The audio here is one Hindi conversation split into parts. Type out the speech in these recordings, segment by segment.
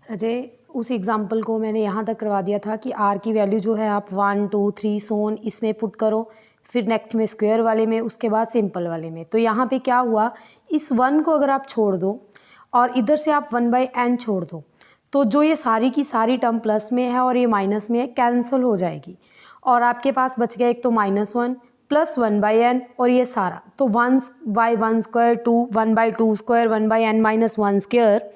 अजय, उस एग्ज़ाम्पल को मैंने यहाँ तक करवा दिया था कि आर की वैल्यू जो है आप 1 2 3 सोन इसमें पुट करो, फिर नेक्स्ट में स्क्वायर वाले में, उसके बाद सिंपल वाले में। तो यहाँ पे क्या हुआ, इस 1 को अगर आप छोड़ दो और इधर से आप 1/n छोड़ दो, तो जो ये सारी की सारी टर्म प्लस में है और ये माइनस में है, कैंसिल हो जाएगी और आपके पास बच गया एक तो -1 प्लस 1/n और ये सारा, तो 1/1 square 2 1/2 square 1/n minus 1 square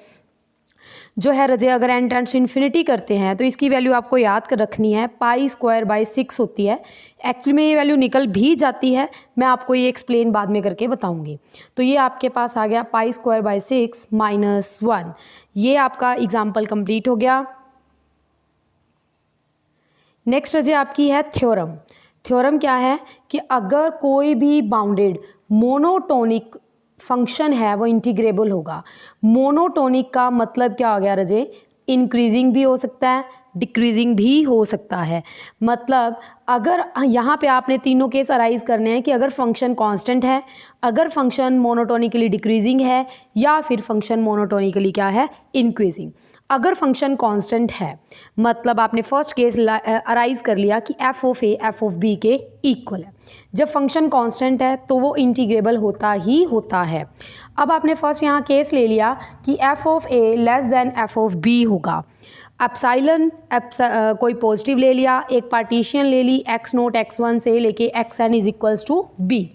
जो है रजे, अगर n टेंड्स टू इन्फिनिटी करते हैं तो इसकी वैल्यू आपको याद कर रखनी है, π²/6 होती है। एक्चुअली में ये वैल्यू निकल भी जाती है, मैं आपको ये एक्सप्लेन बाद में करके बताऊंगी। तो ये आपके पास आ गया π²/6 -1। ये आपका एग्जाम्पल कंप्लीट हो गया। नेक्स्ट रजे आपकी है थ्योरम। थ्योरम क्या है कि अगर कोई भी बाउंडेड मोनोटोनिक फंक्शन है वो इंटीग्रेबल होगा। मोनोटोनिक का मतलब क्या हो गया रजे, इंक्रीजिंग भी हो सकता है, डिक्रीजिंग भी हो सकता है। मतलब अगर यहाँ पे आपने तीनों केस अराइज करने हैं कि अगर फंक्शन कांस्टेंट है, अगर फंक्शन मोनोटोनिकली डिक्रीजिंग है, या फिर फंक्शन मोनोटोनिकली क्या है, इंक्रीजिंग। अगर फंक्शन कांस्टेंट है मतलब आपने फर्स्ट केस अराइज कर लिया कि F of A F of B के इक्वल है। जब फंक्शन कांस्टेंट है तो वो इंटीग्रेबल होता ही होता है। अब आपने फर्स्ट यहाँ केस ले लिया कि F of A less than F of B होगा। एप्साइलन कोई पॉजिटिव ले लिया, एक पार्टीशन ले ली x0 x1 से लेके xn is equals to B,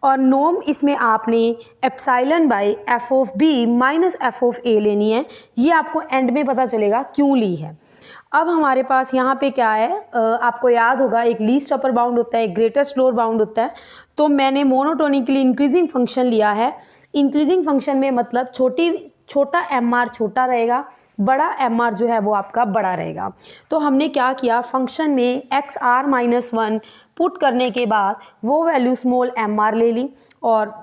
और नॉर्म इसमें आपने epsilon by F of B minus F of A लेनी है। ये आपको एंड में पता चलेगा क्यों ली है। अब हमारे पास यहाँ पे क्या है, आपको याद होगा एक लीस्ट अपर बाउंड होता है, एक ग्रेटेस्ट लोअर बाउंड होता है। तो मैंने मोनोटोनिकली इंक्रीजिंग फंक्शन लिया है। इंक्रीजिंग फंक्शन में मतलब छोटा एम आर छोटा रहेगा, बड़ा एम आर जो है वो आपका बड़ा रहेगा। तो हमने क्या किया, फंक्शन में एक्स आर -1 पुट करने के बाद वो वैल्यू स्मॉल एम आर ले ली, और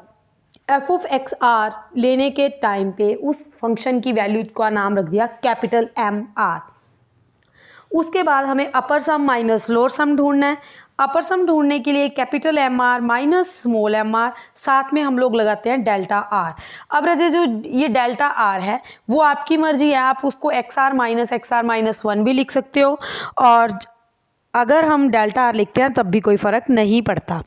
एफ ऑफ एक्स आर लेने के टाइम पे उस फंक्शन की वैल्यू का नाम रख दिया कैपिटल एम आर। उसके बाद हमें अपर सम माइनस लोअर सम ढूंढना है। अपर सम ढूंढने के लिए capital M R minus small M R, साथ में हम लोग लगाते हैं डेल्टा आर। अब रजे जो ये डेल्टा आर है वो आपकी मर्जी है, आप उसको एक्स आर -1 भी लिख सकते हो, और अगर हम डेल्टा आर लिखते हैं तब भी कोई फ़र्क नहीं पड़ता।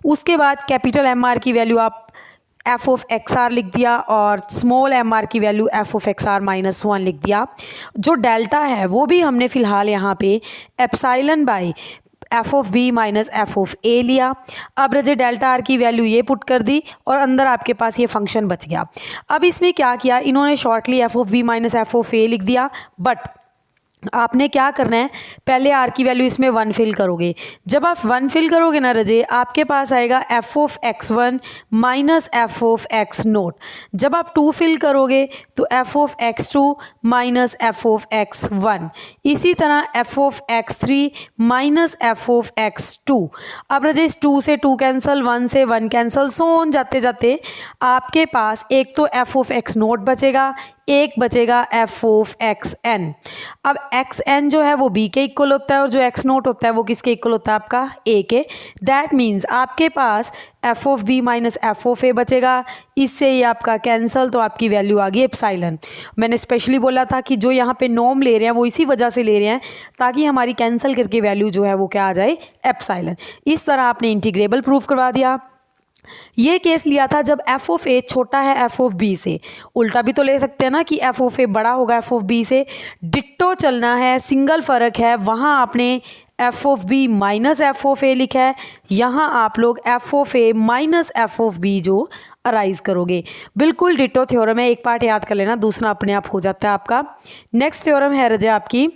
उसके बाद कैपिटल एम आर की वैल्यू आप एफ ऑफ एक्स आर लिख दिया, और स्मॉल एम आर की value F of X R -1 लिख दिया। जो डेल्टा है वो भी हमने फ़िलहाल यहाँ पे epsilon by F of B minus F of A लिया। अब रजे डेल्टा आर की वैल्यू ये पुट कर दी और अंदर आपके पास ये फंक्शन बच गया। अब इसमें क्या किया, इन्होंने shortly F of B minus F of A लिख दिया, बट आपने क्या करना है, पहले आर की वैल्यू इसमें 1 फिल करोगे। जब आप 1 फिल करोगे ना रजे, आपके पास आएगा F of x1 minus F of x0। जब आप 2 फिल करोगे तो F of x2 minus F of x1। इसी तरह F of x3 minus F of x2। अब रजे इस 2 से 2 कैंसिल, 1 से 1 कैंसिल, सो ऑन जाते जाते आपके पास एक तो एफ ऑफ x0 बचेगा, एक बचेगा एफ ऑफ एक्स एन। अब एक्स एन जो है वो बी के इक्वल होता है, और जो एक्स नोट होता है वो किसके इक्वल होता है, आपका ए के। दैट मीन्स आपके पास F of B minus F of A बचेगा। इससे ये आपका कैंसल, तो आपकी वैल्यू आ गई एप्साइलन। मैंने स्पेशली बोला था कि जो यहाँ पे नॉर्म ले रहे हैं वो इसी वजह से ले रहे हैं ताकि हमारी कैंसिल करके वैल्यू जो है वो क्या आ जाए, एप्साइलन। इस तरह आपने इंटीग्रेबल प्रूफ करवा दिया। ये केस लिया था जब एफ ऑफ ए छोटा है एफ ऑफ बी से। उल्टा भी तो ले सकते हैं ना कि एफ ऑफ ए बड़ा होगा एफ ऑफ बी से। डिट्टो चलना है, सिंगल फ़र्क है, वहाँ आपने F of B minus F of A लिखा है, यहाँ आप लोग F of A minus F of B जो अराइज करोगे। बिल्कुल डिट्टो थ्योरम है, एक पार्ट याद कर लेना, दूसरा अपने आप हो जाता है आपका। नेक्स्ट थ्योरम है रजे आपकी,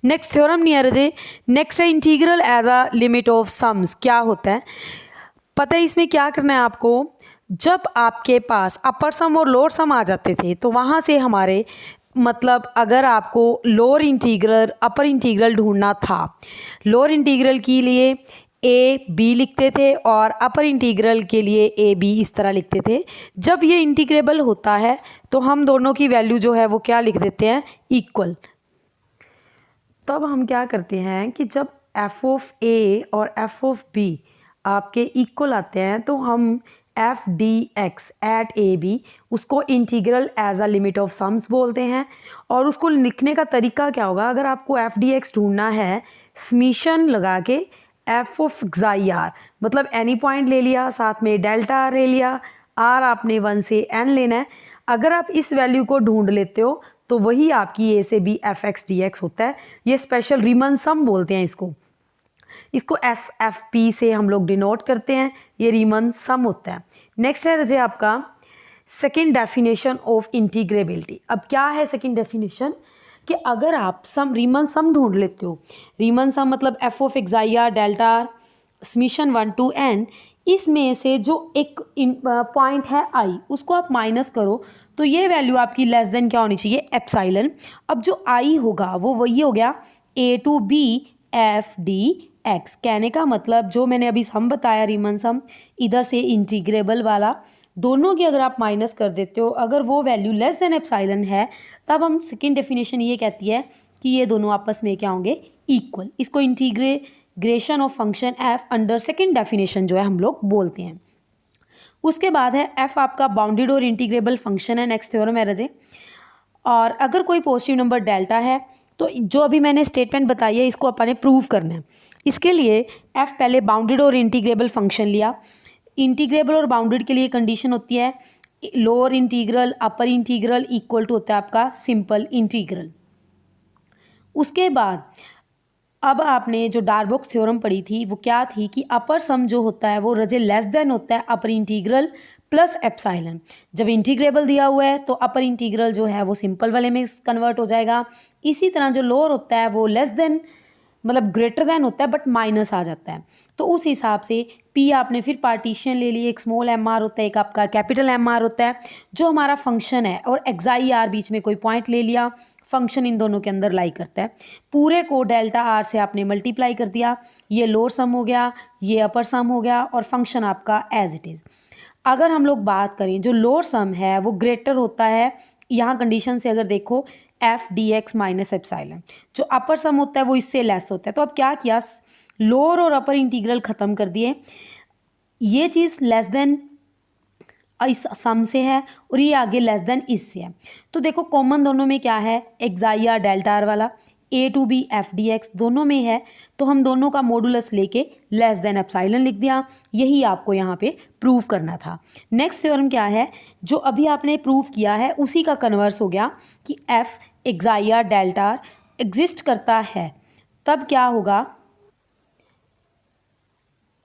नेक्स्ट थ्योरम नहीं है रजे, नेक्स्ट है integral as a limit of sums. क्या होता है पता है इसमें क्या करना है आपको, जब आपके पास अपर सम और लोअर सम आ जाते थे तो वहाँ से हमारे मतलब अगर आपको लोअर इंटीग्रल अपर इंटीग्रल ढूंढना था, लोअर इंटीग्रल के लिए ए बी लिखते थे और अपर इंटीग्रल के लिए ए बी इस तरह लिखते थे। जब ये इंटीग्रेबल होता है तो हम दोनों की वैल्यू जो है वो क्या लिख देते हैं, इक्वल। तब हम क्या करते हैं कि जब एफ ऑफ ए और एफ ऑफ बी आपके इक्वल आते हैं तो हम F D X at A B, उसको integral as a limit of sums बोलते हैं। और उसको लिखने का तरीका क्या होगा, अगर आपको एफ डी एक्स ढूंढना है, समीशन लगा के एफ ऑफ एक्साई आर, मतलब एनी पॉइंट ले लिया, साथ में डेल्टा आर ले लिया, आर आपने 1 से n लेना है। अगर आप इस वैल्यू को ढूंढ लेते हो तो वही आपकी ए से B F X D X होता है। ये स्पेशल रीमन सम बोलते हैं इसको एस एफ पी से हम लोग डिनोट करते हैं, ये रीमन सम होता है। नेक्स्ट है रजे आपका सेकेंड डेफिनेशन ऑफ इंटीग्रेबिलिटी। अब क्या है सेकेंड डेफिनेशन, कि अगर आप रीमन सम ढूंढ लेते हो, रीमन सम मतलब F of एक्साई R delta are summation 1 to n, इसमें से जो एक पॉइंट है आई, उसको आप माइनस करो तो ये वैल्यू आपकी लेस देन क्या होनी चाहिए, एप्साइलन। अब जो आई होगा वो वही हो गया A to B F D X. कहने का मतलब जो मैंने अभी सम बताया रीमन सम, इधर से इंटीग्रेबल वाला, दोनों की अगर आप माइनस कर देते हो, अगर वो वैल्यू लेस देन एप्साइलन है, तब हम सेकेंड डेफिनेशन ये कहती है कि ये दोनों आपस में क्या होंगे, इक्वल। इसको integration of function F under second definition जो है हम लोग बोलते हैं। उसके बाद है एफ आपका बाउंडेड और इंटीग्रेबल फंक्शन है, नेक्स्ट थ्योरम है रजे। और अगर कोई पॉजिटिव नंबर डेल्टा है तो जो अभी मैंने स्टेटमेंट बताई है इसको अपन ने प्रूव करना है। इसके लिए एफ पहले बाउंडेड और इंटीग्रेबल फंक्शन लिया। इंटीग्रेबल और बाउंडेड के लिए कंडीशन होती है lower integral upper integral equal to होता है आपका सिंपल इंटीग्रल। उसके बाद अब आपने जो डार्बोक्स थ्योरम पढ़ी थी वो क्या थी कि अपर सम जो होता है वो रजे लेस देन होता है अपर इंटीग्रल प्लस एप्साइलन। जब इंटीग्रेबल दिया हुआ है तो अपर इंटीग्रल जो है वो सिंपल वाले में कन्वर्ट हो जाएगा। इसी तरह जो लोअर होता है वो लेस देन मतलब ग्रेटर देन होता है बट माइनस आ जाता है। तो उस हिसाब से पी आपने फिर पार्टीशन ले लिए, एक स्मॉल एम आर होता है, एक आपका कैपिटल एम आर होता है जो हमारा फंक्शन है, और एक्साई आर बीच में कोई पॉइंट ले लिया, फंक्शन इन दोनों के अंदर लाई करता है। पूरे को डेल्टा आर से आपने मल्टीप्लाई कर दिया, ये लोअर सम हो गया, ये अपर सम हो गया, और फंक्शन आपका एज इट इज़। अगर हम लोग बात करें जो लोअर सम है वो ग्रेटर होता है, यहाँ कंडीशन से अगर देखो F D x minus epsilon, जो अपर सम होता है वो इससे लेस होता है। तो अब क्या किया, लोअर और अपर इंटीग्रल ख़त्म कर दिए, ये चीज़ लेस देन इस सम से है और ये आगे लेस देन इससे है। तो देखो कॉमन दोनों में क्या है, एक्साई आर डेल्टा आर वाला A to B F D X दोनों में है, तो हम दोनों का मॉडुलस लेके लेस देन एप्साइलन लिख दिया। यही आपको यहाँ पे प्रूव करना था। नेक्स्ट थ्योरम क्या है, जो अभी आपने प्रूव किया है उसी का कन्वर्स हो गया कि F xi R delta are exist करता है, तब क्या होगा,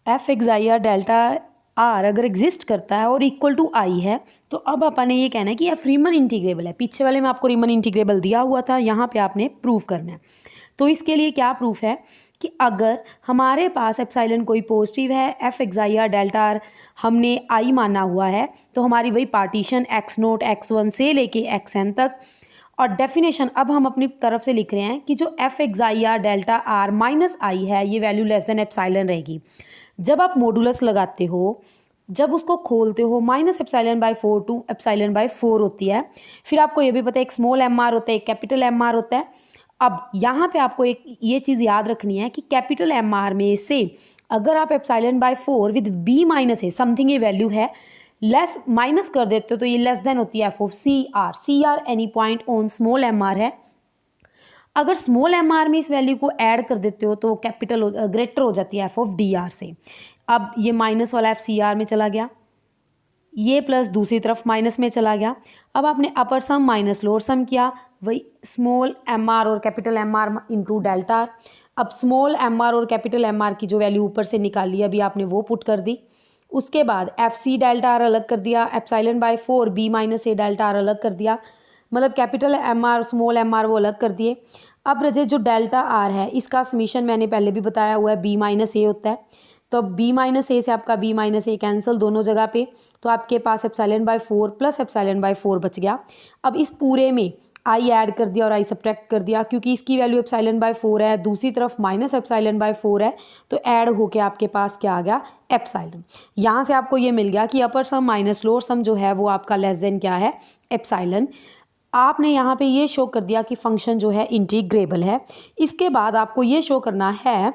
F xi R delta are अगर एग्जिस्ट करता है और इक्वल टू आई है, तो अब अपन ने ये कहना है कि एफ रीमन इंटीग्रेबल है। पीछे वाले में आपको रीमन इंटीग्रेबल दिया हुआ था, यहाँ पे आपने प्रूव करना है। तो इसके लिए क्या प्रूफ है कि अगर हमारे पास एप्साइलन कोई पॉजिटिव है, F xi R delta are हमने आई माना हुआ है, तो हमारी वही पार्टीशन एक्स नोट x1 से लेके xn तक। और डेफिनेशन अब हम अपनी तरफ से लिख रहे हैं कि जो F xi R delta R minus I है, ये वैल्यू लेस देन एप्साइलन रहेगी। जब आप मॉडुलस लगाते हो, जब उसको खोलते हो, minus epsilon by 4 to epsilon by 4 होती है। फिर आपको ये भी पता है एक स्मॉल एम आर होता है, एक कैपिटल एम आर होता है। अब यहाँ पे आपको एक ये चीज़ याद रखनी है कि कैपिटल एम आर में से अगर आप epsilon by 4 with B minus है समथिंग ये वैल्यू है, लेस माइनस कर देते हो तो ये लेस देन होती है F of C R. C R any point on small M R है। अगर स्मॉल एम आर में इस वैल्यू को ऐड कर देते हो तो वो कैपिटल ग्रेटर हो जाती है एफ ऑफ डी आर से। अब ये माइनस वाला एफ सी आर में चला गया, ये प्लस दूसरी तरफ माइनस में चला गया। अब आपने अपर सम माइनस लोअर सम किया, वही स्मॉल एम आर और capital M R into delta R. अब स्मॉल एम आर और कैपिटल एम आर की जो वैल्यू ऊपर से निकाली अभी आपने वो पुट कर दी। उसके बाद एफ सी डेल्टा आर अलग कर दिया, epsilon by 4 B minus A delta R अलग कर दिया, मतलब capital M R small M R वो अलग कर दिए। अब रजे जो डेल्टा आर है इसका समीशन मैंने पहले भी बताया हुआ है बी माइनस ए होता है, तो बी माइनस ए से आपका बी माइनस ए कैंसिल दोनों जगह पे, तो आपके पास epsilon by 4 plus epsilon by 4 बच गया। अब इस पूरे में आई ऐड कर दिया और आई सब्ट्रैक्ट कर दिया, क्योंकि इसकी वैल्यू एप्साइलन बाई 4 है, दूसरी तरफ माइनस एप्साइलन बाई 4 है, तो ऐड होके आपके पास क्या आ गया, एप्साइलन। यहाँ से आपको ये मिल गया कि अपर सम माइनस लोअर सम जो है वो आपका लेस देन क्या है, एप्साइलन। आपने यहाँ पे ये शो कर दिया कि फंक्शन जो है इंटीग्रेबल है। इसके बाद आपको ये शो करना है